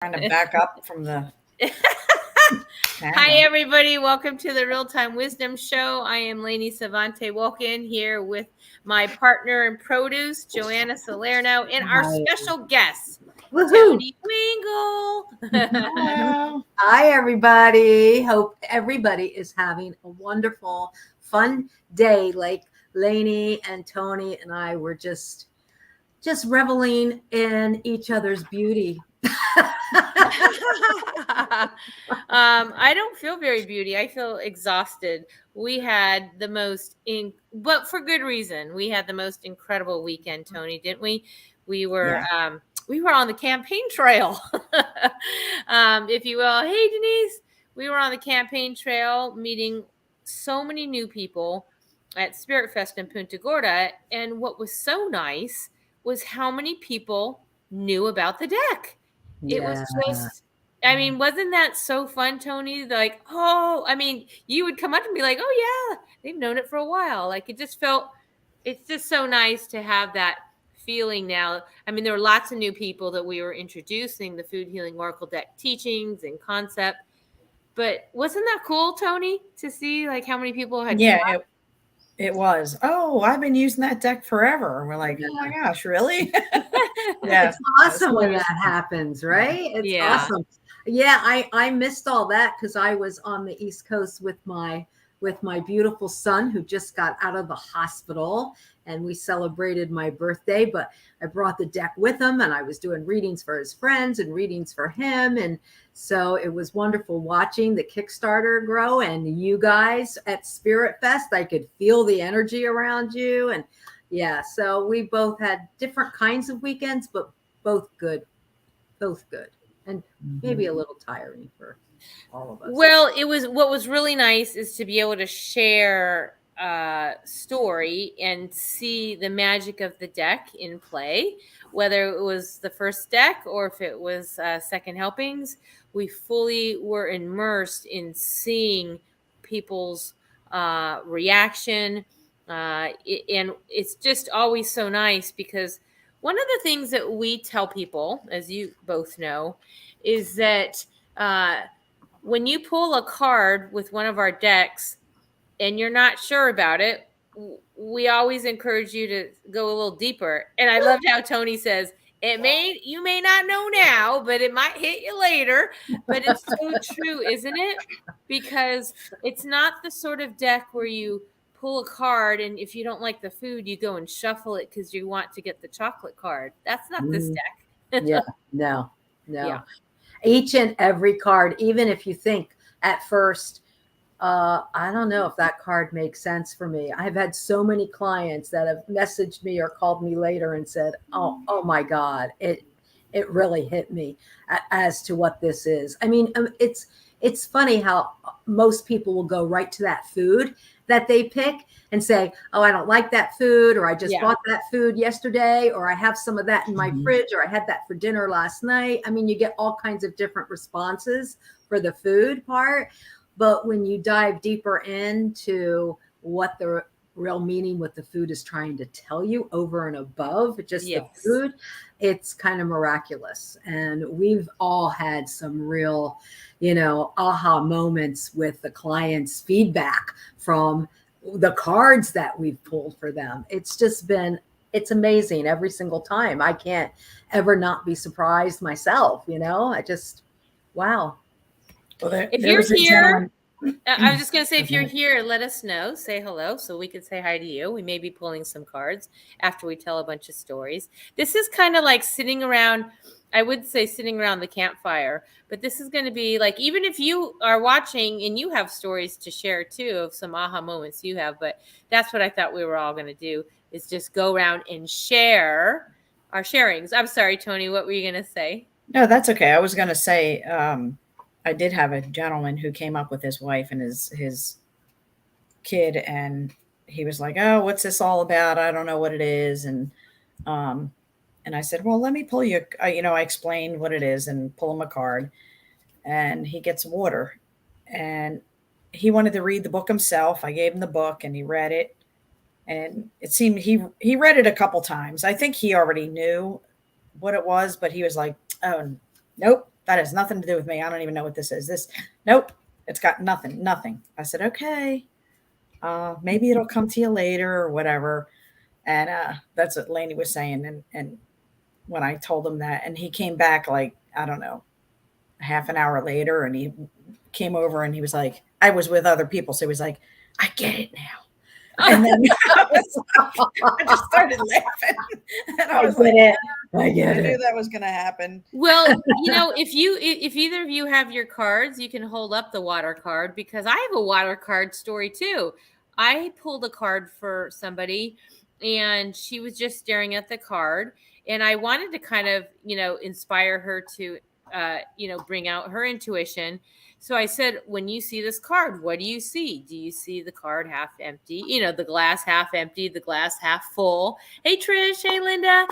Trying to back up from the Hi, everybody. Welcome to the Real Time Wisdom Show. I am Lainey Savante Wilkin here with my partner in produce, Joanna Salerno, and our special guest, Toni Wengel. Hello. Hi, everybody. Hope everybody is having a wonderful, fun day. Like Lainey and Toni and I were just reveling in each other's beauty. I don't feel very beauty. I feel exhausted. We had the most, but for good reason. We had the most incredible weekend, Toni, didn't we? We were on the campaign trail, if you will. Hey, Denise, we were on the campaign trail meeting so many new people at Spirit Fest in Punta Gorda. And what was so nice was how many people knew about the deck. It was just, I mean, wasn't that so fun, Toni? Like, you would come up and be like, oh, yeah, they've known it for a while. Like, it's just so nice to have that feeling now. I mean, there were lots of new people that we were introducing the Food Healing Oracle deck teachings and concept. But wasn't that cool, Toni, to see like how many people had come it was. Oh, I've been using that deck forever. We're like, oh my gosh, really? It's awesome when that happens, right? It's awesome. Yeah, I missed all that because I was on the East Coast with my beautiful son who just got out of the hospital, and we celebrated my birthday, but I brought the deck with him and I was doing readings for his friends and readings for him. And so it was wonderful watching the Kickstarter grow and you guys at Spirit Fest. I could feel the energy around you. And yeah, so we both had different kinds of weekends, but both good. And maybe a little tiring for all of us. Well, what was really nice is to be able to share story and see the magic of the deck in play, whether it was the first deck or if it was second helpings. We fully were immersed in seeing people's reaction, and it's just always so nice because one of the things that we tell people, as you both know, is that when you pull a card with one of our decks and you're not sure about it, we always encourage you to go a little deeper. And I loved how Toni says, you may not know now, but it might hit you later. But it's so true, isn't it? Because it's not the sort of deck where you pull a card and if you don't like the food, you go and shuffle it because you want to get the chocolate card. That's not this deck. No. Yeah. Each and every card, even if you think at first, I don't know if that card makes sense for me. I've had so many clients that have messaged me or called me later and said, oh my God, it really hit me as to what this is. I mean, it's funny how most people will go right to that food that they pick and say, oh, I don't like that food, or I just bought that food yesterday, or I have some of that in my fridge, or I had that for dinner last night. I mean, you get all kinds of different responses for the food part. But when you dive deeper into what the real meaning, what the food is trying to tell you over and above just the food, it's kind of miraculous. And we've all had some real, aha moments with the clients' feedback from the cards that we've pulled for them. It's amazing every single time. I can't ever not be surprised myself, wow. Well, if you're here, I was just going to say, if you're here, let us know. Say hello so we can say hi to you. We may be pulling some cards after we tell a bunch of stories. This is kind of like sitting around, I would say sitting around the campfire, but this is going to be like, even if you are watching and you have stories to share too of some aha moments you have, but that's what I thought we were all going to do is just go around and share our sharings. I'm sorry, Toni, what were you going to say? No, that's okay. I was going to say, I did have a gentleman who came up with his wife and his kid, and he was like, oh, what's this all about? I don't know what it is. And I said, well, let me pull you, I explained what it is and pull him a card, and he gets water, and he wanted to read the book himself. I gave him the book and he read it, and it seemed he read it a couple times. I think he already knew what it was, but he was like, oh, nope. that has nothing to do with me. I don't even know what this is. Nope, it's got nothing. I said, okay, maybe it'll come to you later or whatever. And that's what Laney was saying. And when I told him that, and he came back like, I don't know, half an hour later, and he came over and he was like, I was with other people. So he was like, I get it now. And then I just started laughing. And I was like, I get I knew it. that was going to happen. Well, if either of you have your cards, you can hold up the water card, because I have a water card story too. I pulled a card for somebody and she was just staring at the card, and I wanted to kind of, inspire her to, bring out her intuition. So I said, when you see this card, what do you see? Do you see the card half empty? The glass half empty, the glass half full. Hey, Trish. Hey, Linda.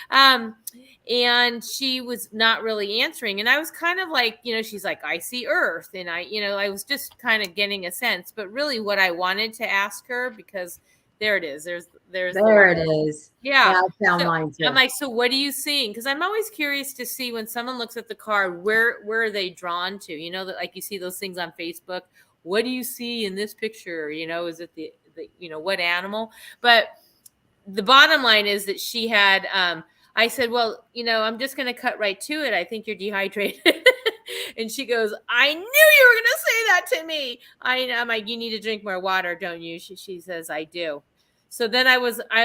And she was not really answering. And I was kind of like, she's like, I see Earth. And I was just kind of getting a sense. But really what I wanted to ask her, because there it is. There's There it is. Yeah. I found mine too. I'm like, so what are you seeing? Because I'm always curious to see, when someone looks at the card, where are they drawn to? That, like, you see those things on Facebook. What do you see in this picture? Is it the what animal? But the bottom line is that she had, I said, well, I'm just going to cut right to it. I think you're dehydrated. And she goes, I knew you were going to say that to me. I'm like, you need to drink more water, don't you? She says, I do. So then I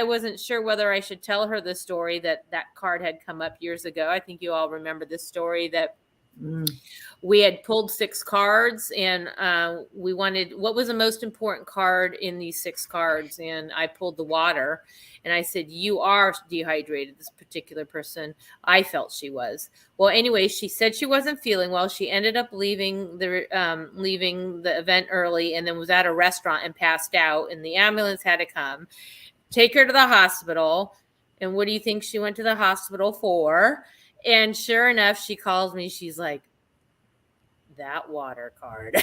wasn't sure whether I should tell her the story that card had come up years ago. I think you all remember this story, that we had pulled 6 cards, and we wanted, what was the most important card in these 6 cards? And I pulled the water, and I said, you are dehydrated. This particular person, I felt she was. Well, anyway, she said she wasn't feeling well. She ended up leaving the event early, and then was at a restaurant and passed out, and the ambulance had to come take her to the hospital. And what do you think she went to the hospital for? And sure enough, she calls me. She's like, that water card.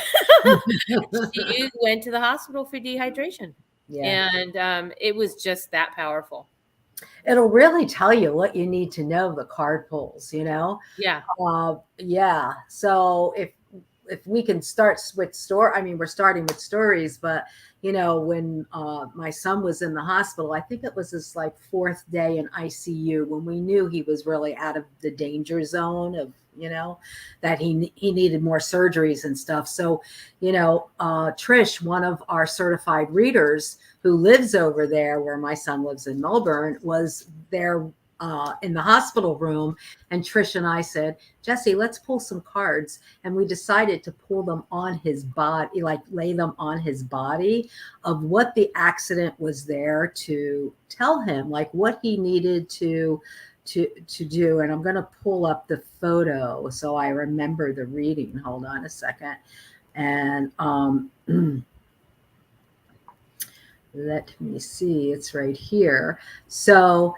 She went to the hospital for dehydration. Yeah. And it was just that powerful. It'll really tell you what you need to know, the card pulls, Yeah. Yeah. So if we can start with we're starting with stories, but when my son was in the hospital, I think it was his like 4th day in ICU, when we knew he was really out of the danger zone of, that he needed more surgeries and stuff. So, Trish, one of our certified readers who lives over there where my son lives in Melbourne, was there in the hospital room. And Trish and I said, Jesse, let's pull some cards. And we decided to pull them on his body, like lay them on his body, of what the accident was there to tell him, like what he needed to do. And I'm going to pull up the photo so I remember the reading. Hold on a second. And let me see. It's right here. So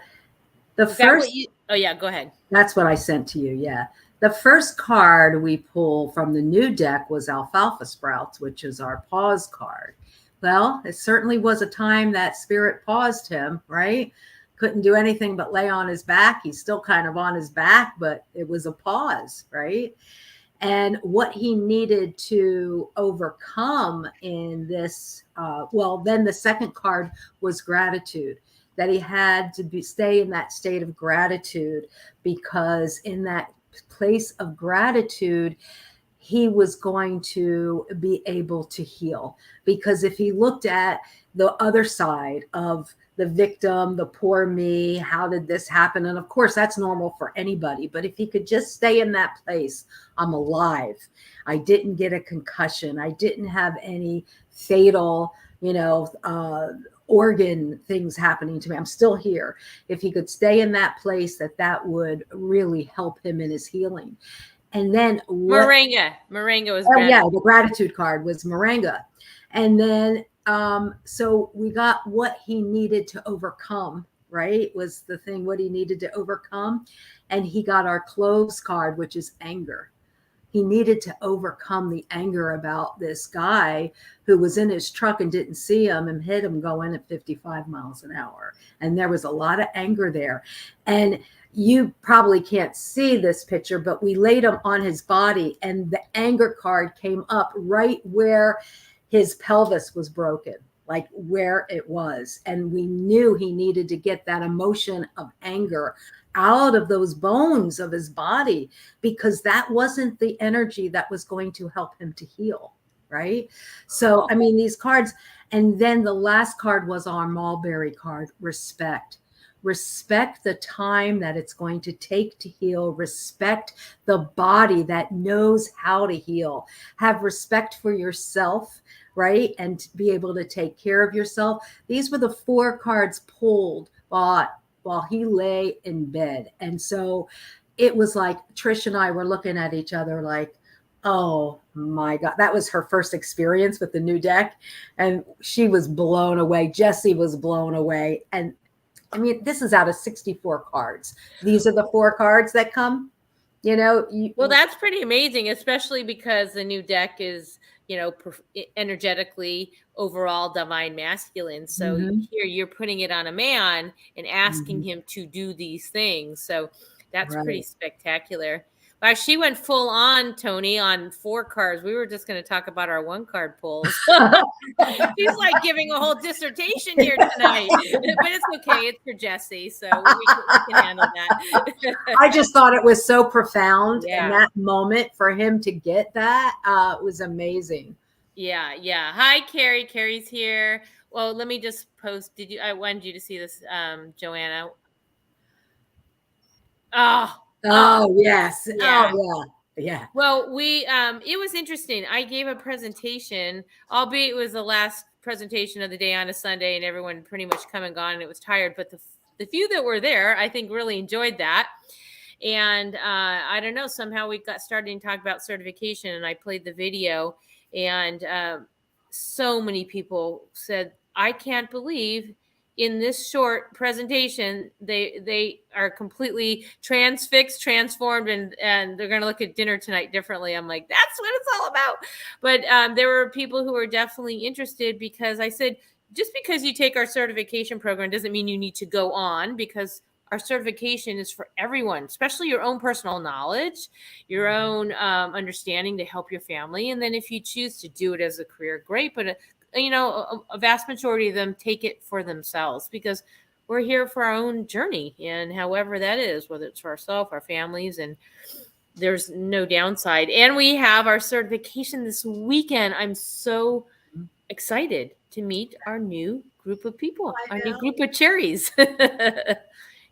the first, oh yeah, go ahead. That's what I sent to you. Yeah. The first card we pulled from the new deck was Alfalfa Sprouts, which is our pause card. Well, it certainly was a time that spirit paused him, right? Couldn't do anything but lay on his back. He's still kind of on his back, but it was a pause, right? And what he needed to overcome in this, then the second card was gratitude, that he had to stay in that state of gratitude, because in that place of gratitude, he was going to be able to heal. Because if he looked at the other side of the victim, the poor me, how did this happen? And of course, that's normal for anybody. But if he could just stay in that place, I'm alive. I didn't get a concussion. I didn't have any fatal, organ things happening to me. I'm still here. If he could stay in that place, that would really help him in his healing. And then Moringa was the gratitude card was Moringa. And then so we got what he needed to overcome, right? Was the thing, what he needed to overcome. And he got our close card, which is anger. He needed to overcome the anger about this guy who was in his truck and didn't see him and hit him going at 55 miles an hour. And there was a lot of anger there. And you probably can't see this picture, but we laid him on his body and the anger card came up right where his pelvis was broken, like where it was. And we knew he needed to get that emotion of anger out of those bones of his body, because that wasn't the energy that was going to help him to heal. Right. So, I mean, these cards, and then the last card was our mulberry card, respect. Respect the time that it's going to take to heal. Respect the body that knows how to heal. Have respect for yourself, right? And be able to take care of yourself. These were the 4 cards pulled while he lay in bed. And so it was like Trish and I were looking at each other like, oh my God, that was her first experience with the new deck. And she was blown away. Jessie was blown away. And I mean, this is out of 64 cards. These are the 4 cards that come, Well, that's pretty amazing, especially because the new deck is, energetically overall divine masculine. So here you're putting it on a man and asking him to do these things. So that's pretty spectacular. Wow, she went full on, Toni, on 4 cards. We were just going to talk about our 1 card pulls. She's like giving a whole dissertation here tonight, but it's okay. It's for Jessie, so we can handle that. I just thought it was so profound, and that moment for him to get that was amazing. Yeah. Hi, Carrie. Carrie's here. Well, let me just post. I wanted you to see this, Joanna. Oh yes. Yeah. Oh yeah. Well, it was interesting. I gave a presentation, albeit it was the last presentation of the day on a Sunday, and everyone pretty much come and gone, and it was tired. But the few that were there, I think, really enjoyed that. And I don't know, somehow we got started to talk about certification, and I played the video, and so many people said, I can't believe in this short presentation, they are completely transfixed, transformed, and they're going to look at dinner tonight differently. I'm like, that's what it's all about. But there were people who were definitely interested, because I said, just because you take our certification program doesn't mean you need to go on, because our certification is for everyone, especially your own personal knowledge, your own understanding to help your family. And then if you choose to do it as a career, great. But a vast majority of them take it for themselves, because we're here for our own journey, and however that is, whether it's for ourselves, our families, and there's no downside. And we have our certification this weekend. I'm so excited to meet our new group of people, our new group of cherries.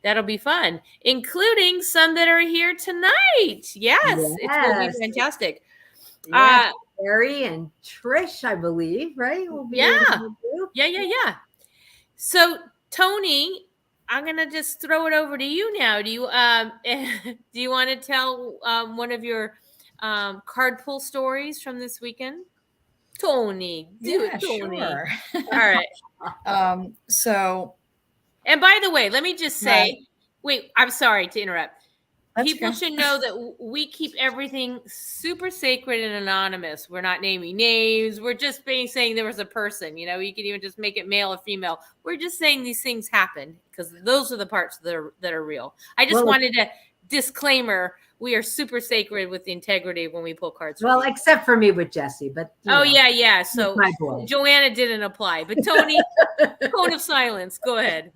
That'll be fun, including some that are here tonight. Yes. It's going to be fantastic. Yeah. Carrie and Trish, I believe, right? Will be Yeah. So, Toni, I'm gonna just throw it over to you now. Do you do you want to tell one of your card pull stories from this weekend? Toni, do it, Toni. Sure. All right. So, and by the way, let me just say, wait, I'm sorry to interrupt. People should know that we keep everything super sacred and anonymous. We're not naming names. We're just saying there was a person. You can even just make it male or female. We're just saying these things happen, because those are the parts that are real. I just wanted a disclaimer. We are super sacred with the integrity when we pull cards. Well, except for me with Jessie, but yeah. So Joanna didn't apply, but Toni, code of silence. Go ahead.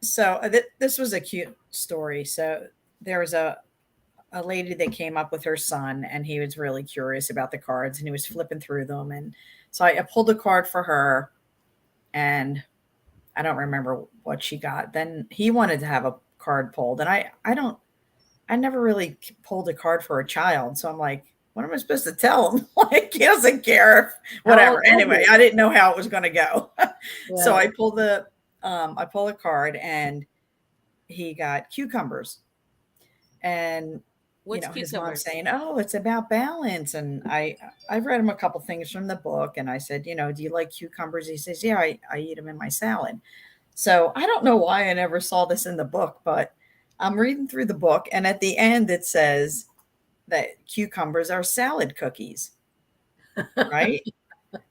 So this was a cute story. So there was a lady that came up with her son, and he was really curious about the cards, and he was flipping through them. And so I pulled a card for her, and I don't remember what she got. Then he wanted to have a card pulled, and I never really pulled a card for a child. So I'm like, what am I supposed to tell him? Like, he doesn't care if whatever. Anyway, I didn't know how it was going to go. So I pulled a card, and he got cucumbers. And his mom's saying, oh, it's about balance. And I've read him a couple things from the book, and I said, do you like cucumbers? He says, yeah, I eat them in my salad. So I don't know why I never saw this in the book, but I'm reading through the book, and at the end it says that cucumbers are salad cookies, right?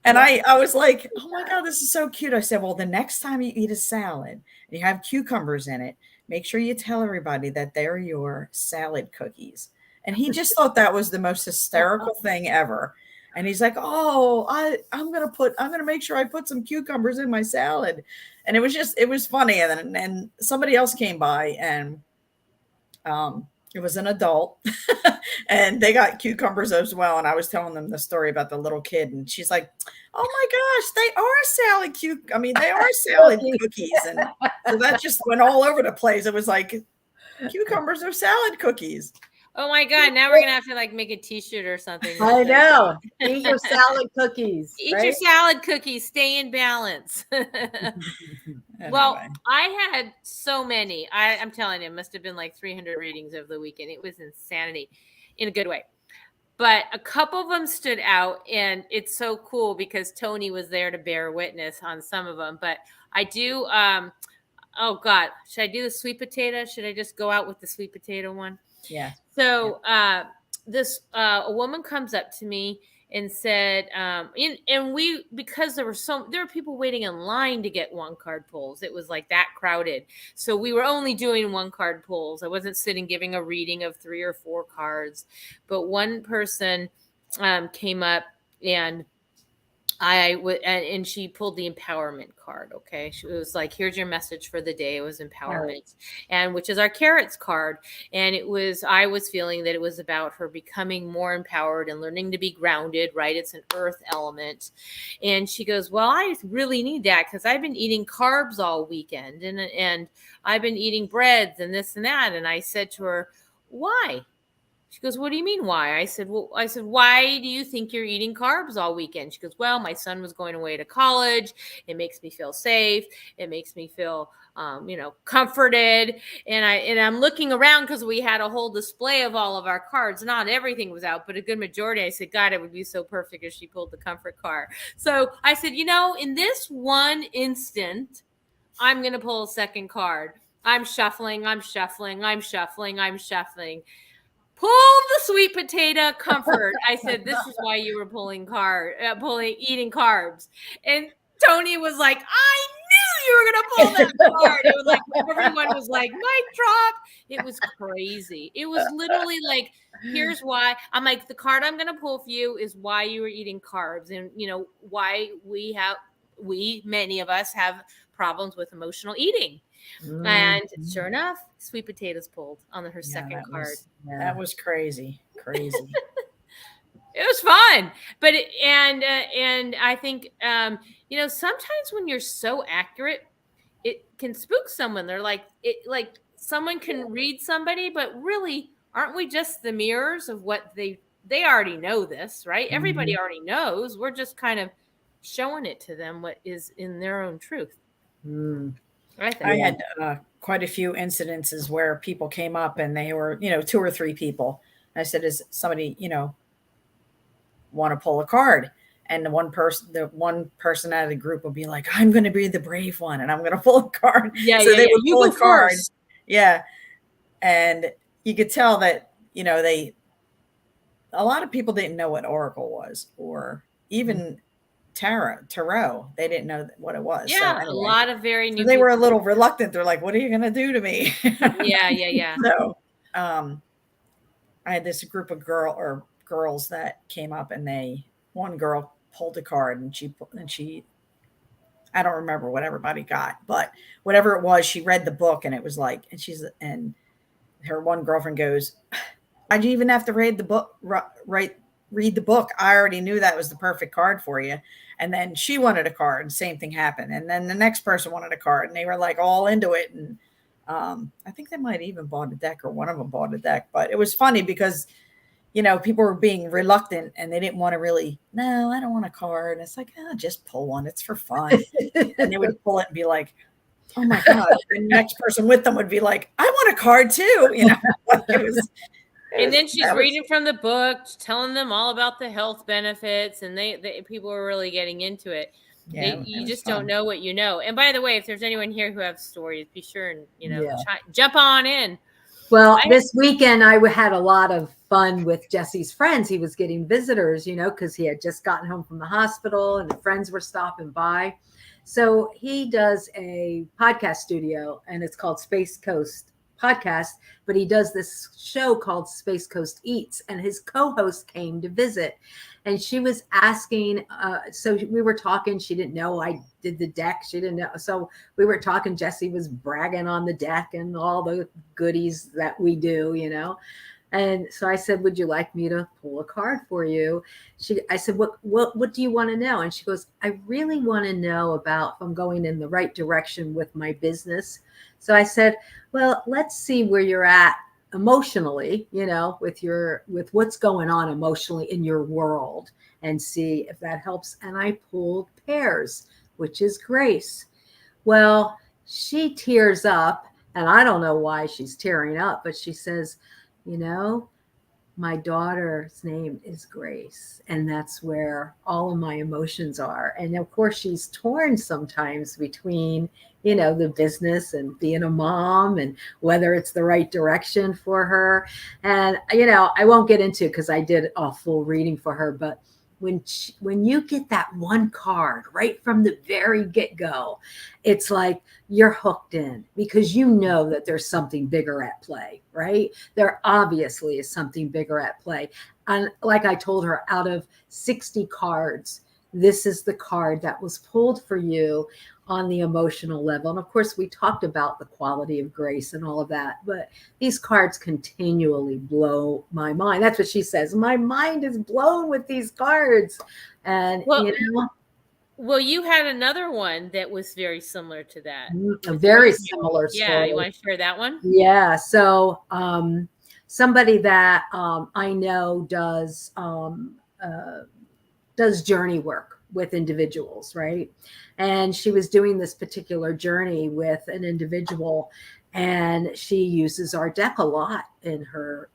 And I was like, oh my God, this is so cute. I said, well, the next time you eat a salad and you have cucumbers in it, make sure you tell everybody that they're your salad cookies. And he just thought that was the most hysterical thing ever. And he's like, oh, I'm gonna make sure I put some cucumbers in my salad. And it was funny. And somebody else came by, and it was an adult and they got cucumbers as well. And I was telling them the story about the little kid, and she's like, oh my gosh, they are salad cookies. And so that just went all over the place. It was like, cucumbers are salad cookies. Oh my God. Now we're going to have to like make a t-shirt or something. I know. Eat your salad cookies. Eat right? your salad cookies. Stay in balance. Well, I had so many. I'm telling you, it must have been like 300 readings over the weekend. It was insanity in a good way. But a couple of them stood out, and it's so cool because Toni was there to bear witness on some of them. But I do, oh God, should I do the sweet potato? Should I just go out with the sweet potato one? Yeah. So a woman comes up to me and said, because there were people waiting in line to get one card pulls. It was like that crowded. So we were only doing one card pulls. I wasn't sitting giving a reading of 3 or 4 cards, but one person came up and and she pulled the empowerment card. Okay. She was like, here's your message for the day. It was empowerment, right. And which is our carrots card. And I was feeling that it was about her becoming more empowered and learning to be grounded, right? It's an earth element. And she goes, well, I really need that because I've been eating carbs all weekend and I've been eating breads and this and that. And I said to her, why? She goes, what do you mean why? I said, why do you think you're eating carbs all weekend? She goes, well, my son was going away to college. It makes me feel safe. It makes me feel, comforted. And I'm looking around because we had a whole display of all of our cards. Not everything was out, but a good majority. I said, God, it would be so perfect if she pulled the comfort card. So I said, in this one instant, I'm going to pull a second card. I'm shuffling. Pull the sweet potato comfort. I said, this is why you were eating carbs. And Toni was like, I knew you were going to pull that card. It was like, everyone was like, mic drop. It was crazy. It was literally like, here's why. I'm like, the card I'm going to pull for you is why you were eating carbs and, why many of us have problems with emotional eating. And sure enough, sweet potatoes pulled on her second card. That was crazy. It was fun, but and I think sometimes when you're so accurate, it can spook someone. They're like someone can read somebody, but really, aren't we just the mirrors of what they already know this, right? Mm-hmm. Everybody already knows. We're just kind of showing it to them what is in their own truth. I had quite a few incidences where people came up and they were, 2 or 3 people. And I said, "Is somebody, want to pull a card?" And the one person out of the group would be like, "I'm going to be the brave one, and I'm going to pull a card." Yeah, so they would pull a card. First. Yeah, and you could tell that a lot of people didn't know what Oracle was, or even tarot. They didn't know what it was. Yeah, so anyway, a lot of very new. So they were a little reluctant. They're like, "What are you going to do to me?" Yeah. So, I had this group of girls that came up, and one girl pulled a card, and she, I don't remember what everybody got, but whatever it was, she read the book, and it was like, and her one girlfriend goes, "I'd even have to read the book, read the book. I already knew that was the perfect card for you." And then she wanted a card, and same thing happened. And then the next person wanted a card, and they were like all into it. And I think they might even bought a deck, or one of them bought a deck. But it was funny because, people were being reluctant, and they didn't want to really, no, I don't want a card. And it's like, just pull one. It's for fun. And they would pull it and be like, oh my God. And the next person with them would be like, I want a card too. And then she's reading from the book, telling them all about the health benefits, and they people are really getting into it. Yeah, you just don't know what you know. And by the way, if there's anyone here who have stories, be sure and jump on in. Well, this weekend I had a lot of fun with Jesse's friends. He was getting visitors, because he had just gotten home from the hospital, and the friends were stopping by. So he does a podcast studio, and it's called Space Coast Podcast, but he does this show called Space Coast Eats, and his co-host came to visit, and she was asking, so we were talking, she didn't know I did the deck, she didn't know, so we were talking, Jesse was bragging on the deck and all the goodies that we do, you know. And so I said, would you like me to pull a card for you? I said, what do you want to know? And she goes, I really want to know about if I'm going in the right direction with my business. So I said, well, let's see where you're at emotionally, you know, with what's going on emotionally in your world, and see if that helps. And I pulled pairs, which is grace. Well, she tears up, and I don't know why she's tearing up, but she says, you know, my daughter's name is Grace, and that's where all of my emotions are. And of course, she's torn sometimes between, you know, the business and being a mom, and whether it's the right direction for her. And, you know, I won't get into, because I did a full reading for her, but when you get that one card right from the very get-go, it's like you're hooked in, because you know that there's something bigger at play, right? There obviously is something bigger at play. And like I told her, out of 60 cards, this is the card that was pulled for you on the emotional level. And of course, we talked about the quality of grace and all of that, but these cards continually blow my mind. That's what she says. My mind is blown with these cards. And, Well, you know, well, you had another one that was very similar to that. a very similar story. Yeah, you want to share that one? Yeah. So somebody that I know does journey work with individuals, right? And she was doing this particular journey with an individual, and she uses our deck a lot in her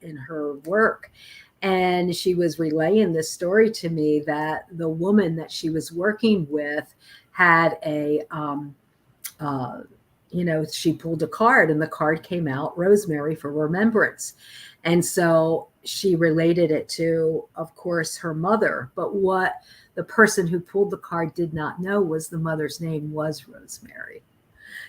work. And she was relaying this story to me, that the woman that she was working with had you know, she pulled a card, and the card came out Rosemary for remembrance. And so she related it to, of course, her mother. But what the person who pulled the card did not know was the mother's name was Rosemary.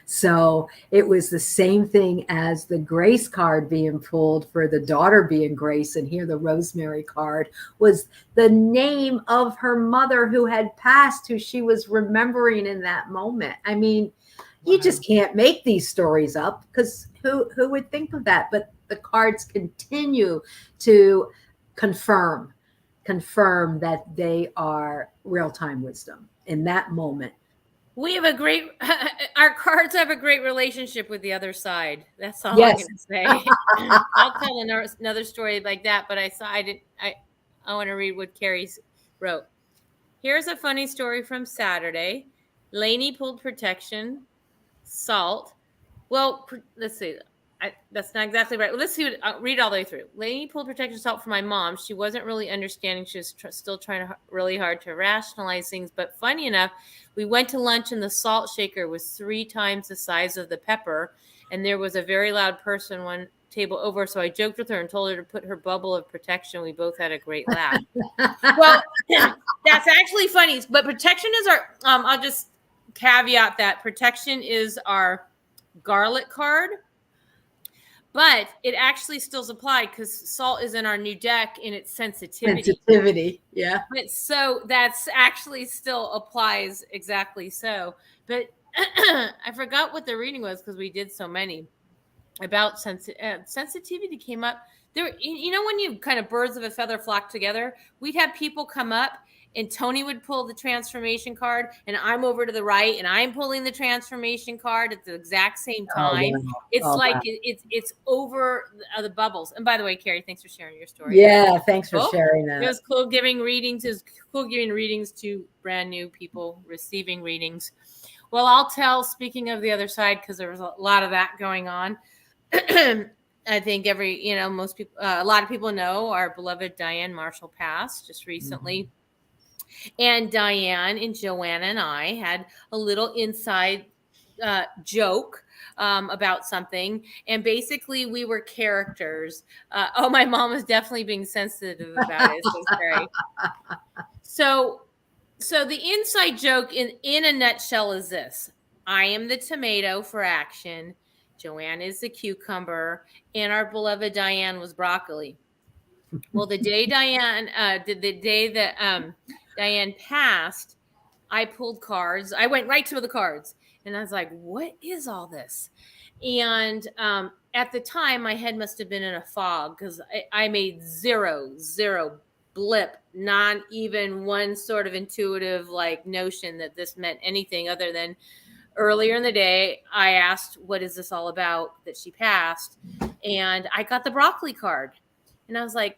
So it was the same thing as the Grace card being pulled for the daughter being Grace. And here the Rosemary card was the name of her mother who had passed, who she was remembering in that moment. I mean, you just can't make these stories up, because who would think of that? But the cards continue to confirm that they are real-time wisdom in that moment. We have a great, our cards have a great relationship with the other side. That's all Yes. I'm going to say. I'll tell another story like that, but I want to read what Carrie's wrote. Here's a funny story from Saturday. Lainey pulled protection, salt. Well, let's see. That's not exactly right. Let's see. I'll read all the way through. Lainey pulled protection salt for my mom. She wasn't really understanding. She was still trying really hard to rationalize things. But funny enough, we went to lunch, and the salt shaker was 3 times the size of the pepper. And there was a very loud person one table over. So I joked with her and told her to put her bubble of protection. We both had a great laugh. Well, that's actually funny. But protection is our, I'll just caveat that protection is our garlic card, but it actually still applied because salt is in our new deck in its sensitivity. Yeah. But so that's actually still applies exactly so. But I forgot what the reading was because we did so many about sensitivity came up there. You know, when you kind of birds of a feather flock together, we'd have people come up, and Toni would pull the transformation card, and I'm over to the right, and I'm pulling the transformation card at the exact same time. Oh, wow. It's wow. it's over the bubbles. And by the way, Carrie, thanks for sharing your story. Yeah, thanks for sharing that. It was cool giving readings. It was cool giving readings to brand new people receiving readings. Well, I'll tell, speaking of the other side, because there was a lot of that going on. I think most people, a lot of people know our beloved Diane Marshall passed just recently. Mm-hmm. And Diane and Joanna and I had a little inside joke about something. And basically we were characters. My mom was definitely being sensitive about it. So So the inside joke in a nutshell is this: I am the tomato for action, Joanne is the cucumber, and our beloved Diane was broccoli. Well, the day that Diane passed, I pulled cards. I went right to the cards, and I was like, "What is all this?" And at the time, my head must have been in a fog because I made zero blip, not even one sort of intuitive like notion that this meant anything other than earlier in the day I asked, "What is this all about?" that she passed, and I got the broccoli card, and I was like,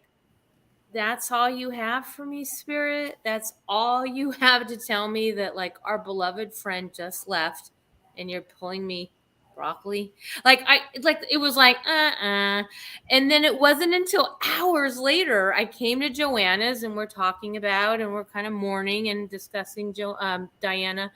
that's all you have for me, Spirit? That's all you have to tell me, that like our beloved friend just left and you're pulling me broccoli? It was like, and then it wasn't until hours later I came to Joanna's and we're talking about, and we're kind of mourning and discussing Diane.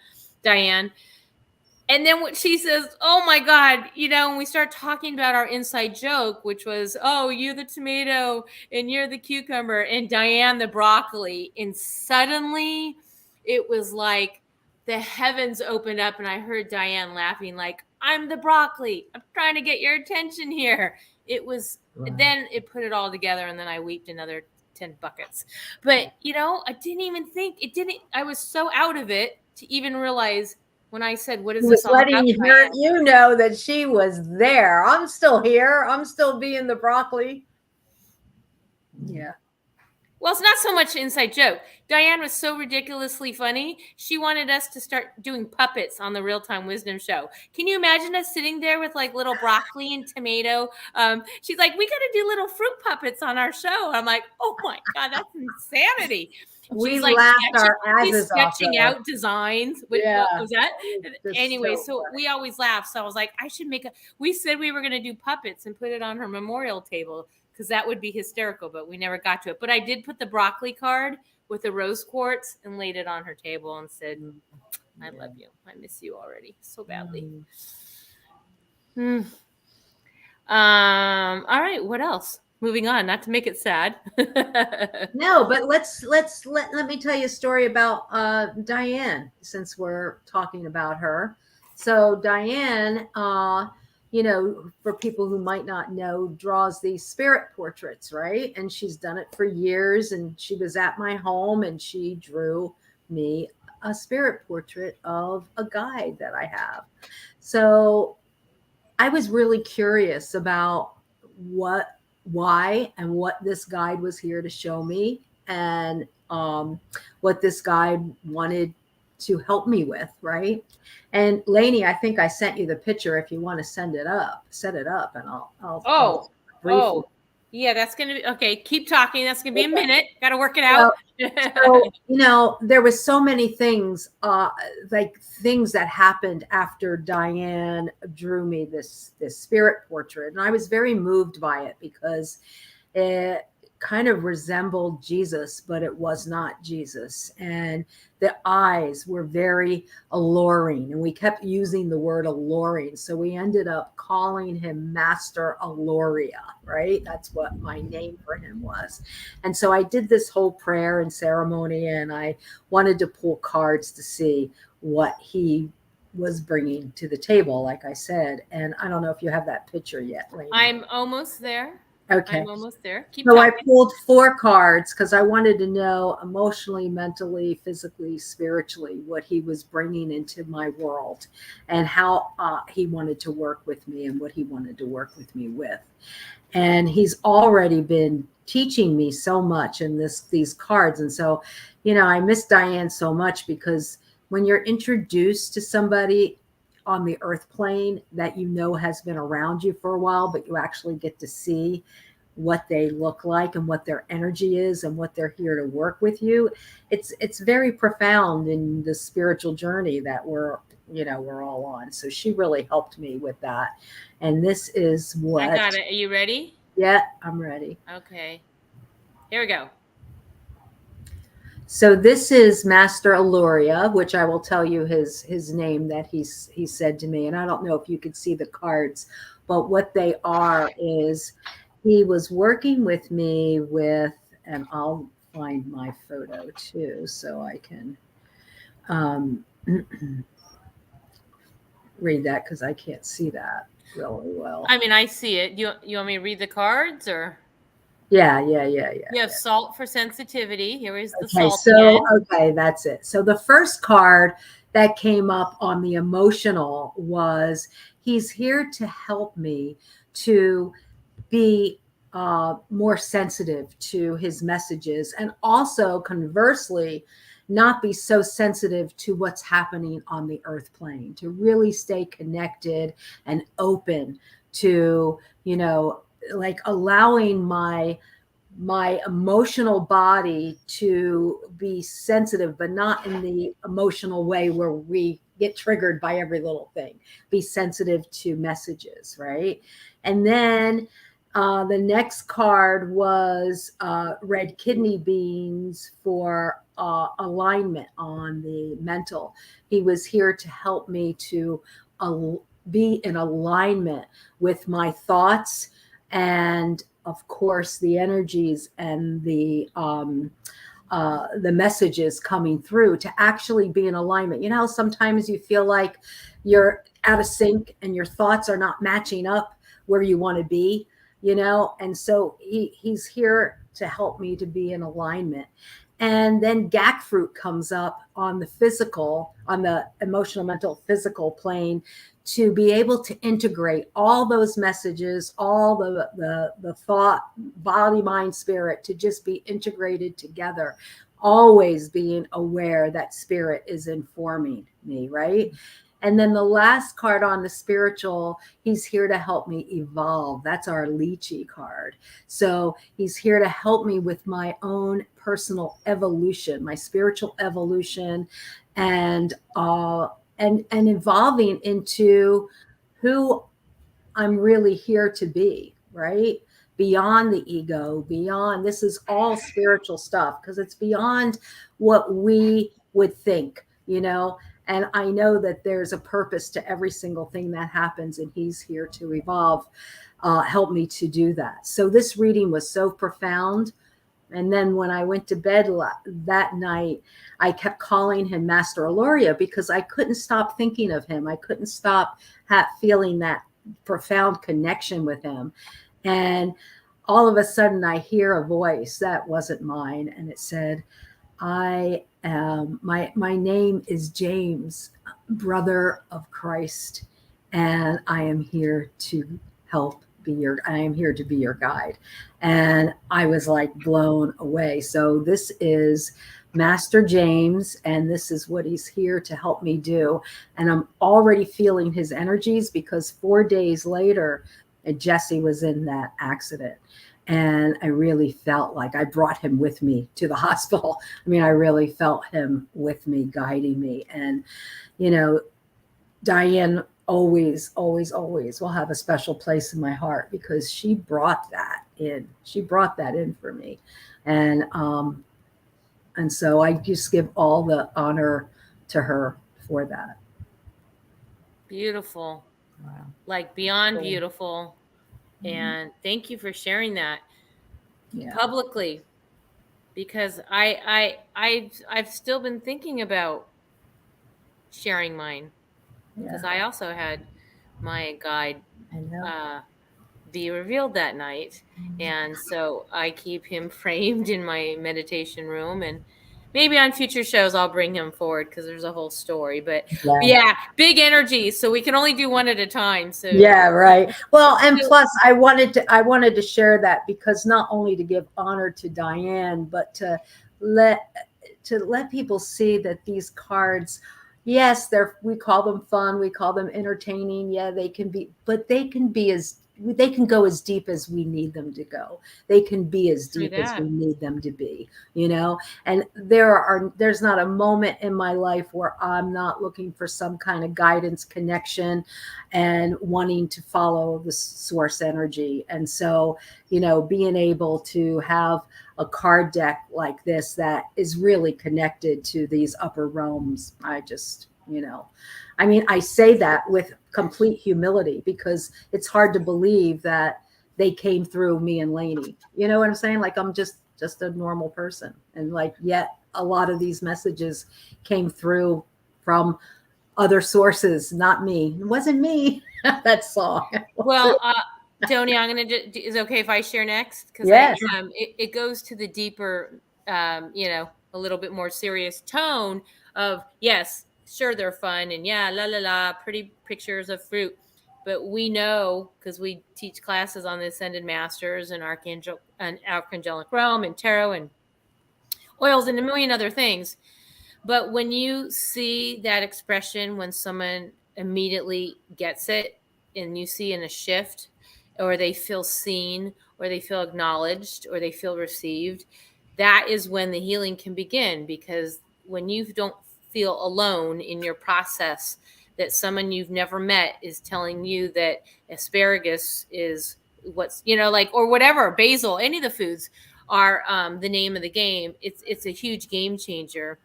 And then what she says, oh my God, and we start talking about our inside joke, which was, oh, you're the tomato and you're the cucumber and Diane the broccoli. And suddenly it was like the heavens opened up and I heard Diane laughing, like, I'm the broccoli. I'm trying to get your attention here. It was, then it put it all together, and then I weeped another 10 buckets. But, I didn't even think, I was so out of it to even realize when I said, what is this all about? Letting you know that she was there. I'm still here. I'm still being the broccoli. Yeah. Well, it's not so much an inside joke. Diane was so ridiculously funny. She wanted us to start doing puppets on the Real Time Wisdom Show. Can you imagine us sitting there with like little broccoli and tomato? She's like, we got to do little fruit puppets on our show. I'm like, oh my God, that's insanity. We laughed our asses off. Sketching out designs. What was that? Anyway, so we always laugh. So I was like, we said we were going to do puppets and put it on her memorial table, because that would be hysterical, but we never got to it. But I did put the broccoli card with the rose quartz and laid it on her table and said, I love you. I miss you already so badly. All right. What else? Moving on, not to make it sad. No, but let me tell you a story about Diane, since we're talking about her. So Diane, for people who might not know, draws these spirit portraits, right? And she's done it for years. And she was at my home and she drew me a spirit portrait of a guide that I have. So I was really curious about why and what this guide was here to show me, and what this guide wanted to help me with, right? And Lainey, I think I sent you the picture. If you want to set it up, and I'll briefly. Yeah, that's gonna be okay. Keep talking. That's gonna be a minute. Got to work it out. So, there was so many things, like things that happened after Diane drew me this spirit portrait, and I was very moved by it because it kind of resembled Jesus, but it was not Jesus. And the eyes were very alluring, and we kept using the word alluring. So we ended up calling him Master Alluria, right? That's what my name for him was. And so I did this whole prayer and ceremony, and I wanted to pull cards to see what he was bringing to the table, like I said. And I don't know if you have that picture yet, Lainey. I'm almost there. Okay. I'm almost there. Keep so talking. I pulled 4 cards because I wanted to know emotionally, mentally, physically, spiritually, what he was bringing into my world, and how he wanted to work with me, and what he wanted to work with me with. And he's already been teaching me so much in these cards. And so, I miss Diane so much, because when you're introduced to somebody on the earth plane that has been around you for a while, but you actually get to see what they look like and what their energy is and what they're here to work with you. It's very profound in the spiritual journey that we're all on. So she really helped me with that. And this is what I got it. Are you ready? Yeah, I'm ready. Okay. Here we go. So this is Master Alluria, which I will tell you his name that he said to me. And I don't know if you could see the cards, but what they are is he was working with me with, and I'll find my photo too, so I can um, read that because I can't see that really well. I mean, I see it. You want me to read the cards, or? Yeah. You have salt for sensitivity. Here is the Okay, salt so again. okay, that's it. So the first card that came up on the emotional was he's here to help me to be more sensitive to his messages, and also conversely not be so sensitive to what's happening on the earth plane, to really stay connected and open to, like allowing my emotional body to be sensitive, but not in the emotional way where we get triggered by every little thing. Be sensitive to messages, right? And then the next card was red kidney beans for alignment on the mental. He was here to help me to be in alignment with my thoughts and, of course, the energies and the messages coming through, to actually be in alignment. You know, sometimes you feel like you're out of sync and your thoughts are not matching up where you want to be, and so he's here to help me to be in alignment. And then GAC fruit comes up on the physical, on the emotional, mental, physical plane, to be able to integrate all those messages, all the thought, body, mind, spirit, to just be integrated together, always being aware that spirit is informing me, right? And then the last card on the spiritual, he's here to help me evolve. That's our lychee card. So he's here to help me with my own personal evolution, my spiritual evolution, and evolving into who I'm really here to be, right? Beyond the ego, beyond, this is all spiritual stuff because it's beyond what we would think, and I know that there's a purpose to every single thing that happens, and he's here to evolve, help me to do that. So this reading was so profound. And then when I went to bed that night, I kept calling him Master Aloria because I couldn't stop thinking of him. I couldn't stop feeling that profound connection with him. And all of a sudden I hear a voice that wasn't mine. And it said, I am, my name is James, brother of Christ. And I am here to help I am here to be your guide. And I was like blown away. So this is Master James, and this is what he's here to help me do. And I'm already feeling his energies because 4 days later, Jesse was in that accident. And I really felt like I brought him with me to the hospital. I mean, I really felt him with me, guiding me. And, Diane always will have a special place in my heart because she brought that in. She brought that in for me. And so I just give all the honor to her for that. Beautiful. Wow. Like beyond beautiful. And thank you for sharing that publicly, because I've still been thinking about sharing mine, because I also had my guide be revealed that night. And so I keep him framed in my meditation room, and maybe on future shows I'll bring him forward because there's a whole story. But yeah, big energy, so we can only do one at a time. So yeah, right. Well, and plus I wanted to share that because not only to give honor to Diane, but to let people see that these cards, yes, we call them fun, we call them entertaining. Yeah, they can be, but they can go as deep as we need them to go. They can be as deep as we need them to be, and there's not a moment in my life where I'm not looking for some kind of guidance, connection, and wanting to follow the source energy. And so, being able to have a card deck like this that is really connected to these upper realms, I just, I mean, I say that with complete humility because it's hard to believe that they came through me and Lainey. You know what I'm saying? Like, I'm just a normal person. And like, yet a lot of these messages came through from other sources, not me. It wasn't me. That song. Well, Toni, I'm going to, is it okay if I share next? Because Yes. it goes to the deeper, a little bit more serious tone of, yes, sure, they're fun. And yeah, la, la, la, pretty pictures of fruit. But we know, because we teach classes on the Ascended Masters and Archangelic Realm and Tarot and oils and a million other things. But when you see that expression, when someone immediately gets it and you see in a shift, or they feel seen, or they feel acknowledged, or they feel received, that is when the healing can begin. Because when you don't feel alone in your process, that someone you've never met is telling you that asparagus is what's, or whatever, basil, any of the foods are the name of the game. It's a huge game changer.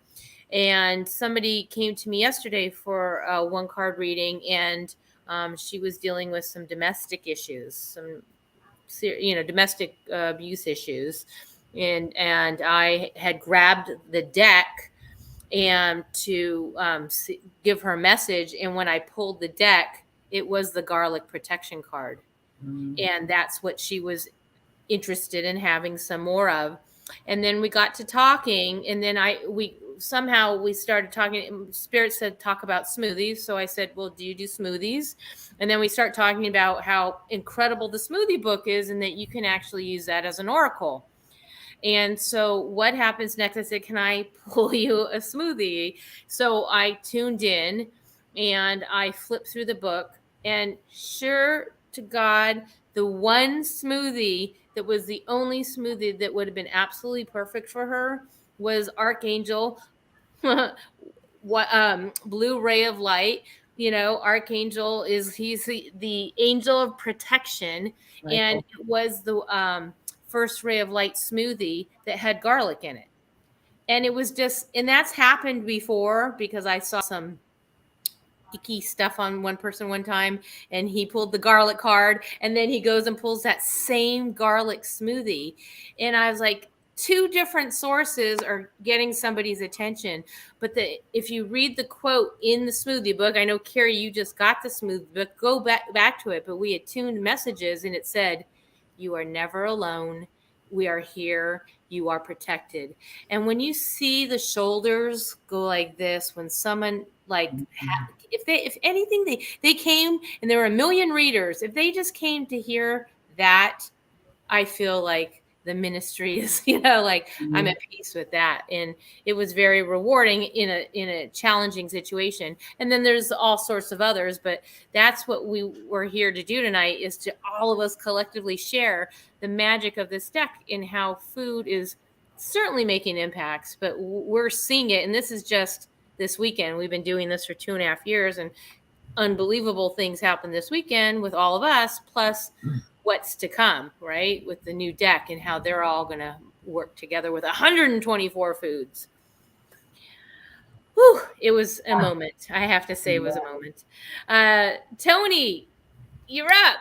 And somebody came to me yesterday for a 1-card reading, and she was dealing with some domestic issues, some domestic abuse issues, and I had grabbed the deck and to give her a message. And when I pulled the deck, it was the garlic protection card, and that's what she was interested in having some more of. And then we got to talking, and then we started talking. Spirit said talk about smoothies, so I said, well, do you do smoothies? And then we start talking about how incredible the smoothie book is, and that you can actually use that as an oracle. And so what happens next? I said, can I pull you a smoothie? So I tuned in and I flipped through the book, and sure to God, the one smoothie that was the only smoothie that would have been absolutely perfect for her was Archangel Blue Ray of Light. Archangel he's the angel of protection. Right. And it was the first Ray of Light smoothie that had garlic in it. And it was and that's happened before, because I saw some icky stuff on one person one time, and he pulled the garlic card, and then he goes and pulls that same garlic smoothie. And I was like, 2 different sources are getting somebody's attention. But if you read the quote in the smoothie book, I know, Carrie, you just got the smoothie book, go back to it, but we had tuned messages, and it said, you are never alone. We are here. You are protected. And when you see the shoulders go like this, when someone if anything, they came, and there were a million readers, if they just came to hear that, I feel like the ministry is, I'm at peace with that. And it was very rewarding in a challenging situation. And then there's all sorts of others, but that's what we were here to do tonight, is to all of us collectively share the magic of this deck and how food is certainly making impacts, but we're seeing it. And this is just this weekend. We've been doing this for 2.5 years, and unbelievable things happen this weekend with all of us, plus what's to come, right? With the new deck and how they're all going to work together with 124 foods. Whew, it was a moment. I have to say it was a moment. Toni, you're up.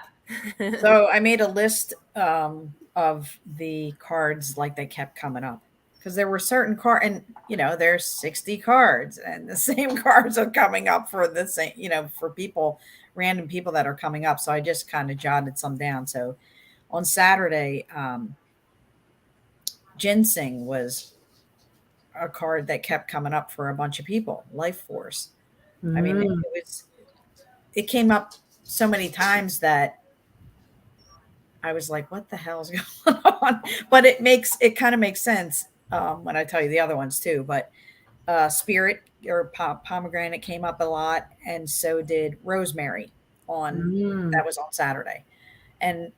So I made a list of the cards, like they kept coming up, because there were certain cards, and there's 60 cards, and the same cards are coming up for the same, for people, random people that are coming up. So I just kind of jotted some down. So on Saturday, ginseng was a card that kept coming up for a bunch of people. Life force. I mean, it came up so many times that I was like, what the hell is going on? But it kind of makes sense when I tell you the other ones too. But spirit or pomegranate came up a lot, and so did rosemary that was on Saturday. And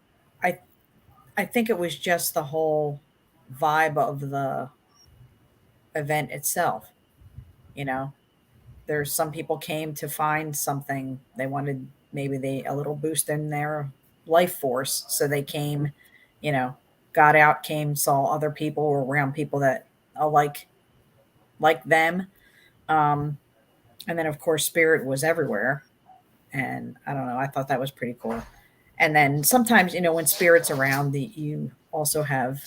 I think it was just the whole vibe of the event itself. There's some people came to find something they wanted, maybe a little boost in their life force, so they came, got out, came, saw other people, or around people that are like them. And then of course spirit was everywhere, and I don't know, I thought that was pretty cool. And then sometimes, when spirit's around, you also have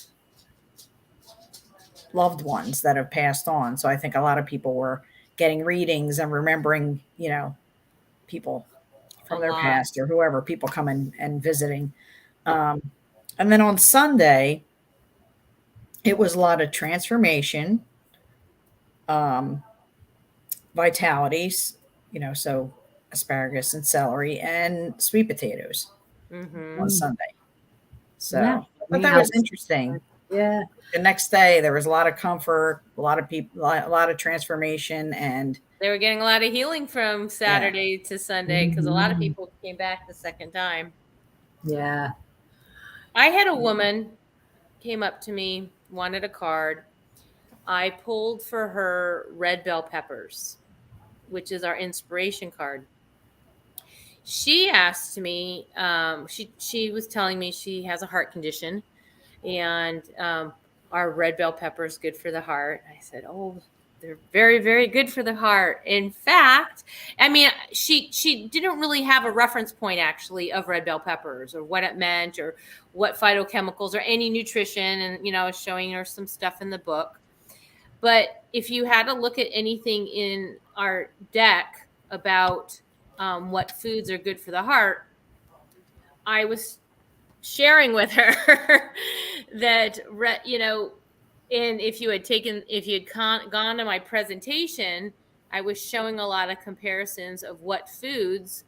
loved ones that have passed on. So I think a lot of people were getting readings and remembering, people from A their lot. past or whoever, people coming and visiting. And then on Sunday, it was a lot of transformation, um, vitalities, so asparagus and celery and sweet potatoes Mm-hmm. on Mm. Sunday. Yeah. So, but that How was interesting. yeah. The next day, there was a lot of comfort, a lot of people, a lot of transformation, and They were getting a lot of healing from Saturday to Sunday because a lot of Mhm. people came back the second time. Yeah. I had a woman came up to me, wanted a card. I pulled for her red bell peppers, which is our inspiration card. She asked me, she was telling me she has a heart condition, and are red bell peppers good for the heart? I said, oh, they're very, very good for the heart. In fact, I mean, she didn't really have a reference point actually of red bell peppers or what it meant or what phytochemicals or any nutrition, and I was showing her some stuff in the book. But if you had to look at anything in our deck about what foods are good for the heart, I was sharing with her that and if you had gone to my presentation, I was showing a lot of comparisons of what foods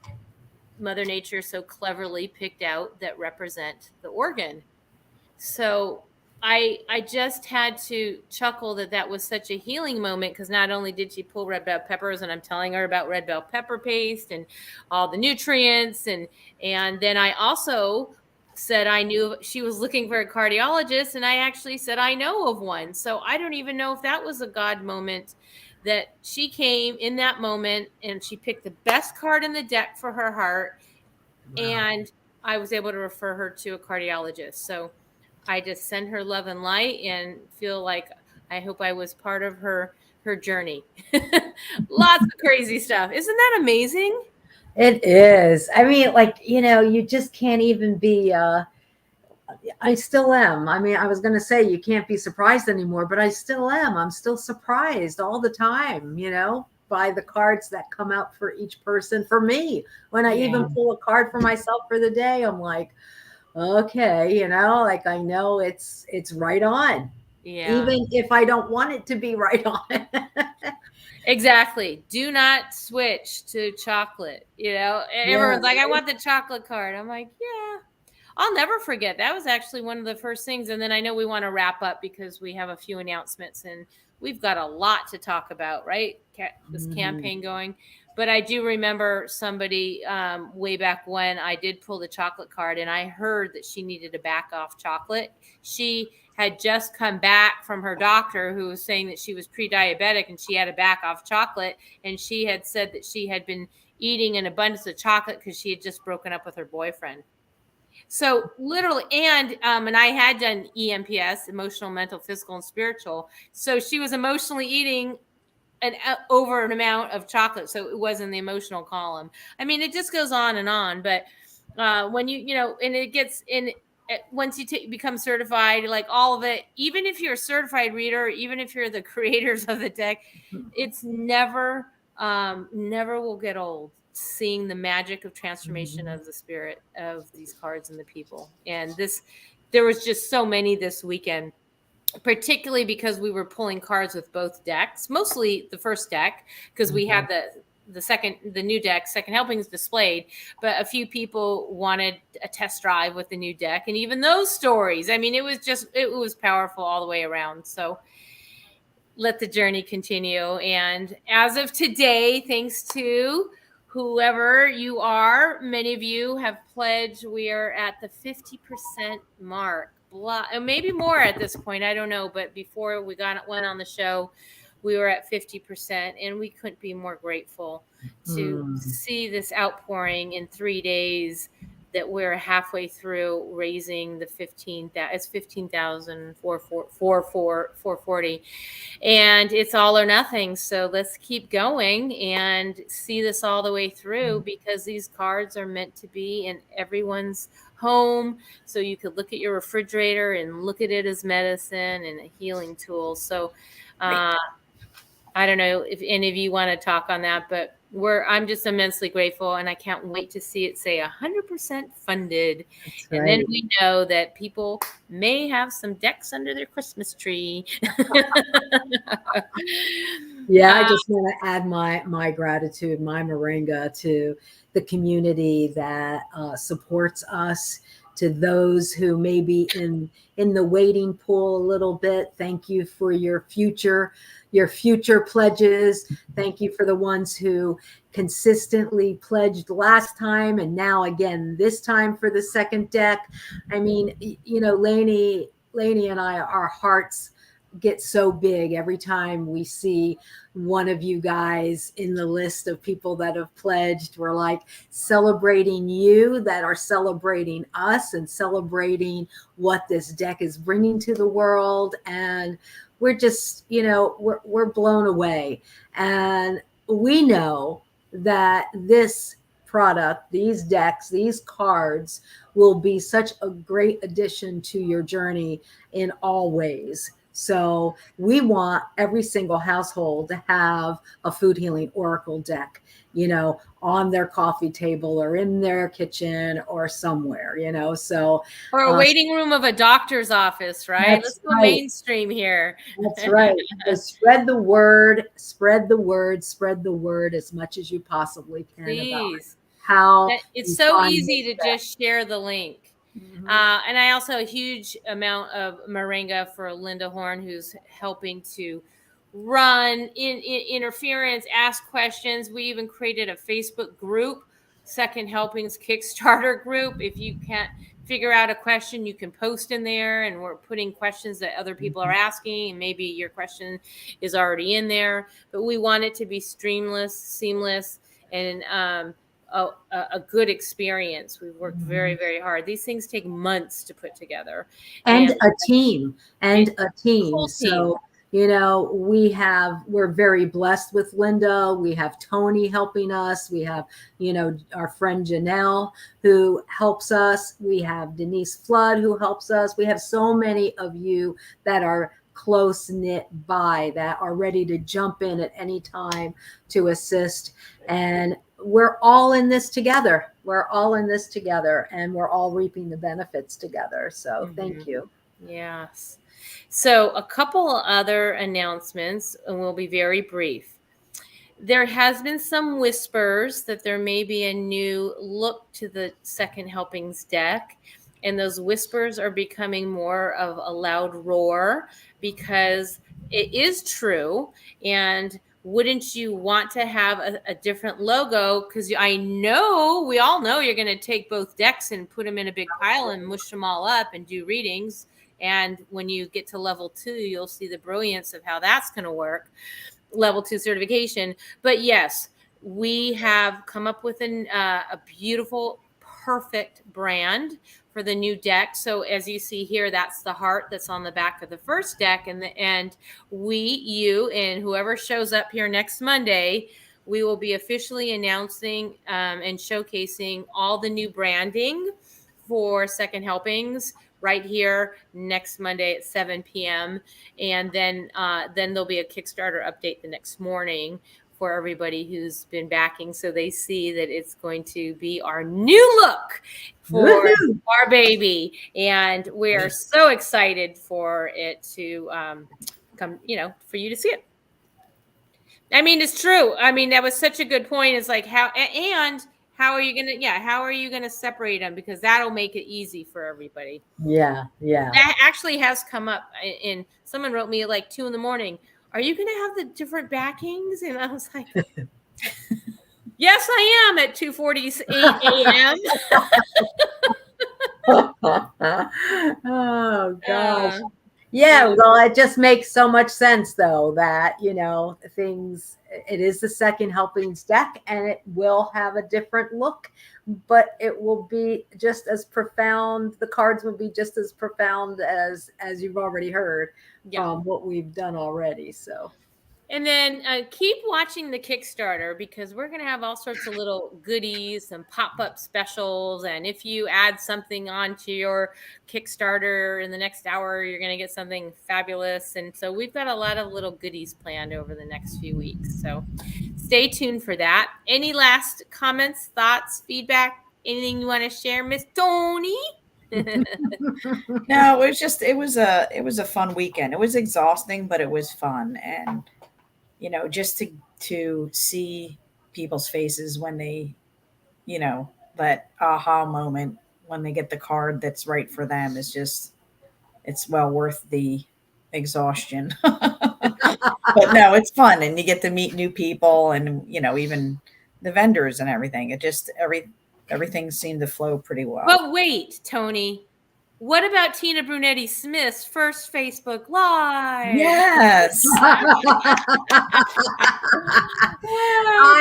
Mother Nature so cleverly picked out that represent the organ. So I just had to chuckle that was such a healing moment, because not only did she pull red bell peppers, and I'm telling her about red bell pepper paste and all the nutrients, and then I also said I knew she was looking for a cardiologist, and I actually said I know of one. So I don't even know if that was a God moment, that she came in that moment and she picked the best card in the deck for her heart, Wow. and I was able to refer her to a cardiologist. So I just send her love and light and feel like I hope I was part of her journey. Lots of crazy stuff. Isn't that amazing? It is. I mean, like, you just can't even be I still am. I mean, I was going to say you can't be surprised anymore, but I still am. I'm still surprised all the time, by the cards that come out for each person. For me, when I Yeah. even pull a card for myself for the day, I'm like, okay, like I know it's right on, Yeah. even if I don't want it to be right on. Exactly. Do not switch to chocolate. Yeah, Everyone's like, I want the chocolate card. I'm like, yeah. I'll never forget. That was actually one of the first things. And then I know we want to wrap up because we have a few announcements and we've got a lot to talk about, right? This Mhm. campaign going. But I do remember somebody way back when I did pull the chocolate card, and I heard that she needed to back off chocolate. She had just come back from her doctor, who was saying that she was pre-diabetic and she had to back off chocolate. And she had said that she had been eating an abundance of chocolate because she had just broken up with her boyfriend. So literally, and I had done EMPS, emotional, mental, physical, and spiritual. So she was emotionally eating over an amount of chocolate, so it was in the emotional column. I mean, it just goes on and on. But when and it gets in. Once you become certified, like all of it, even if you're a certified reader, even if you're the creators of the deck, it's never will get old seeing the magic of transformation Mhm. of the spirit of these cards and the people. And there was just so many this weekend, particularly because we were pulling cards with both decks, mostly the first deck, because we had the new deck, second helpings displayed, but a few people wanted a test drive with the new deck, and even those stories. I mean, it was powerful all the way around. So let the journey continue. And as of today, thanks to whoever you are, many of you have pledged. We are at the 50% mark. Maybe more at this point. I don't know. But before we went on the show, we were at 50%, and we couldn't be more grateful to Mm. see this outpouring in 3 days, that we're halfway through raising the 15,440, and it's all or nothing. So let's keep going and see this all the way through, because these cards are meant to be in everyone's home. So you could look at your refrigerator and look at it as medicine and a healing tool. So Right. I don't know if any of you want to talk on that, but I'm just immensely grateful, and I can't wait to see it say 100% funded. That's And then right. we know that people may have some decks under their Christmas tree. Yeah, I just want to add my gratitude, my moringa to the community that supports us, to those who may be in the waiting pool a little bit. Thank you for your future pledges. Thank you for the ones who consistently pledged last time and now again this time for the second deck. I mean, you know, Lainey and I, our hearts get so big every time we see one of you guys in the list of people that have pledged. We're like celebrating you that are celebrating us and celebrating what this deck is bringing to the world. And we're just, you know, we're blown away. And we know that this product, these decks, these cards will be such a great addition to your journey in all ways. So we want every single household to have a food healing oracle deck, you know, on their coffee table or in their kitchen or somewhere, you know. So or a waiting room of a doctor's office, right? Let's go right. mainstream here. That's right. So spread the word, spread the word, spread the word as much as you possibly can. Please. About how it's so easy to just share the link. Mm-hmm. And I also a huge amount of moringa for Linda Horn, who's helping to run interference, ask questions. We even created a Facebook group, Second Helpings Kickstarter group. If you can't figure out a question, you can post in there, and we're putting questions that other people are asking, and maybe your question is already in there. But we want it to be seamless, and a good experience. We've worked very, very hard. These things take months to put together. And a team. Whole team. So, you know, we're very blessed with Linda. We have Toni helping us. We have, you know, our friend Janelle who helps us. We have Denise Flood who helps us. We have so many of you that are close knit by, that are ready to jump in at any time to assist. And we're all in this together. We're all in this together, and we're all reaping the benefits together. So thank you. Yes. So a couple other announcements, and we'll be very brief. There has been some whispers that there may be a new look to the Second Helpings deck, and those whispers are becoming more of a loud roar because it is true. And wouldn't you want to have a different logo? Because we all know you're going to take both decks and put them in a big pile and mush them all up and do readings. And when you get to level 2, you'll see the brilliance of how that's going to work. Level 2 certification. But yes, we have come up with a beautiful, perfect brand for the new deck. So as you see here, that's the heart that's on the back of the first deck. And you and whoever shows up here next Monday, we will be officially announcing and showcasing all the new branding for Second Helpings right here next Monday at 7 p.m. And then there'll be a Kickstarter update the next morning for everybody who's been backing, so they see that it's going to be our new look for our baby. And we're so excited for it to come, for you to see it. I mean, it's true. I mean, that was such a good point. It's like how are you gonna separate them? Because that'll make it easy for everybody. Yeah. That actually has come up. And someone wrote me at like 2 a.m. Are you gonna have the different backings? And I was like, yes, I am at 2:48 a.m. Oh gosh. Yeah, well, it just makes so much sense though that, you know, it is the Second Helpings deck, and it will have a different look, but it will be just as profound. The cards will be just as profound as you've already heard from what we've done already. So And then keep watching the Kickstarter, because we're going to have all sorts of little goodies, some pop-up specials. And if you add something onto your Kickstarter in the next hour, you're going to get something fabulous. And so we've got a lot of little goodies planned over the next few weeks. So stay tuned for that. Any last comments, thoughts, feedback, anything you want to share, Miss Toni? No, it was a fun weekend. It was exhausting, but it was fun. And just to see people's faces when they, that aha moment when they get the card that's right for them is just, it's well worth the exhaustion. But no, it's fun, and you get to meet new people, and even the vendors and everything. It just everything seemed to flow pretty well. But wait, Toni, what about Tina Brunetti Smith's first Facebook Live? Yes. I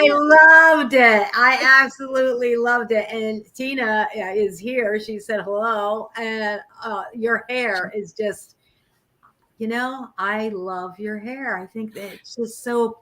loved it. I absolutely loved it. And Tina is here. She said hello. And your hair is just, I love your hair. I think that it's just so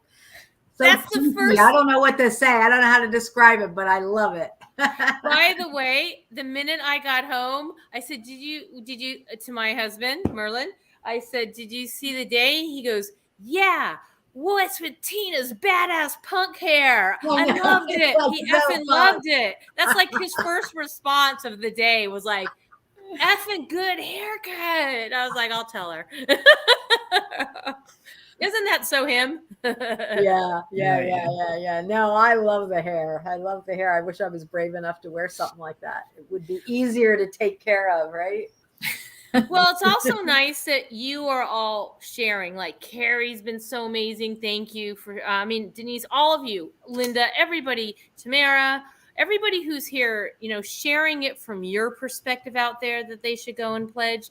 That's the kinky. first. I don't know what to say. I don't know how to describe it, but I love it. By the way, the minute I got home, I said, did you, to my husband, Merlin, I said, did you see the day? He goes, yeah. What's with Tina's badass punk hair? I loved it. He effing loved it. That's like his first response of the day was like, effing good haircut. I was like, I'll tell her. Isn't that so him? Yeah. No, I love the hair. I love the hair. I wish I was brave enough to wear something like that. It would be easier to take care of, right? Well, it's also nice that you are all sharing. Like Carrie's been so amazing. Thank you for, Denise, all of you, Linda, everybody, Tamara, everybody who's here, sharing it from your perspective out there that they should go and pledge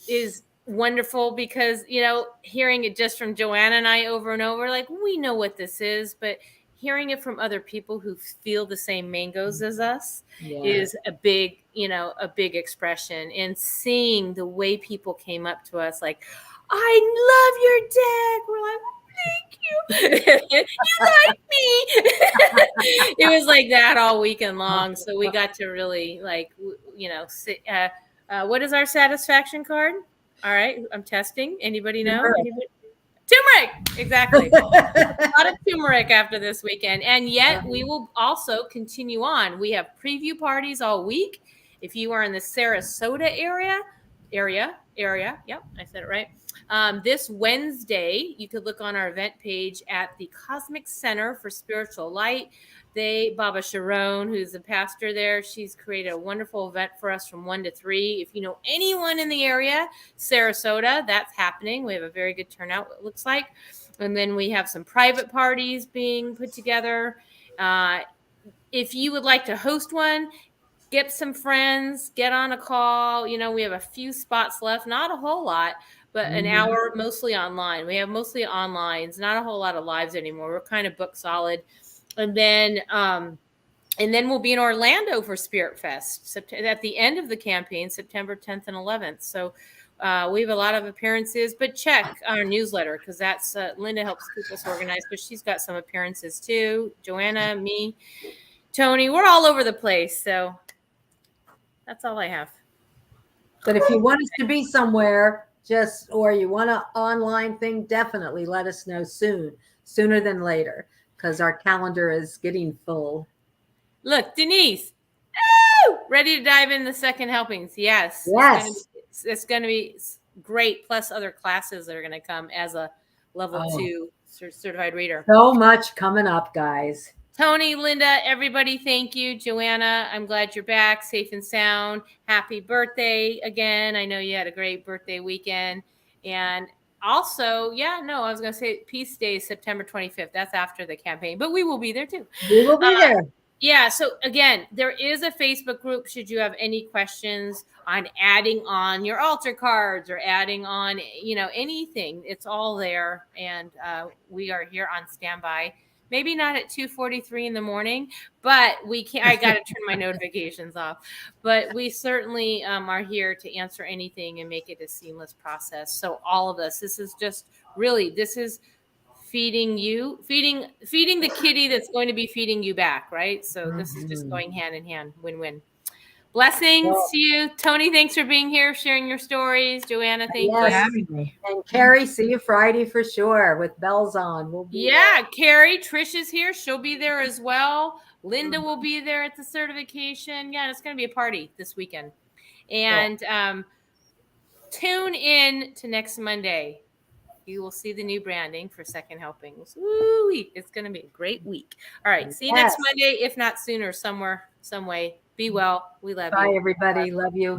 is wonderful, because, hearing it just from Joanna and I over and over, like, we know what this is, but hearing it from other people who feel the same mangoes as us is a big expression. And seeing the way people came up to us like, I love your deck. We're like, thank you. You like me. It was like that all weekend long. So we got to really what is our satisfaction card? All right, I'm testing. Anybody know? Turmeric. Exactly. A lot of turmeric after this weekend. And yet we will also continue on. We have preview parties all week. If you are in the Sarasota area. Yep, I said it right. This Wednesday, you could look on our event page at the Cosmic Center for Spiritual Light. Baba Sharon, who's the pastor there, she's created a wonderful event for us from 1 to 3. If you know anyone in the area, Sarasota, that's happening. We have a very good turnout, it looks like. And then we have some private parties being put together. If you would like to host one, get some friends, get on a call. We have a few spots left, not a whole lot, but an hour, mostly online. We have mostly onlines, not a whole lot of lives anymore. We're kind of booked solid. And then we'll be in Orlando for Spirit Fest at the end of the campaign, September 10th and 11th. So we have a lot of appearances, but check our newsletter, because that's Linda helps keep us organized, but she's got some appearances too. Joanna, me, Toni, we're all over the place. So that's all I have. But if you want us to be somewhere, or you want an online thing, definitely let us know sooner than later, because our calendar is getting full. Look, Denise, ready to dive in the second helpings. Yes. It's going to be great. Plus other classes that are going to come as a level 2 certified reader. So much coming up, guys. Toni, Linda, everybody, thank you. Joanna, I'm glad you're back, safe and sound. Happy birthday again. I know you had a great birthday weekend. And also, I was going to say Peace Day is September 25th. That's after the campaign, but we will be there too. We will be there. Yeah. So again, there is a Facebook group. Should you have any questions on adding on your altar cards or adding on, anything, it's all there. And we are here on standby. Maybe not at 2:43 in the morning, but I got to turn my notifications off. But we certainly are here to answer anything and make it a seamless process. So all of us, this is feeding the kitty that's going to be feeding you back, right? So this is just going hand in hand, win-win. Blessings to you. Toni, thanks for being here, sharing your stories. Joanna, thank you. Having me. And Carrie, see you Friday for sure with bells on. We'll be there. Carrie, Trish is here. She'll be there as well. Linda will be there at the certification. Yeah, it's going to be a party this weekend. And tune in to next Monday. You will see the new branding for Second Helpings. Woo! It's going to be a great week. All right. See you next Monday, if not sooner, somewhere, some way. Be well. We love you. Bye, everybody. Love you.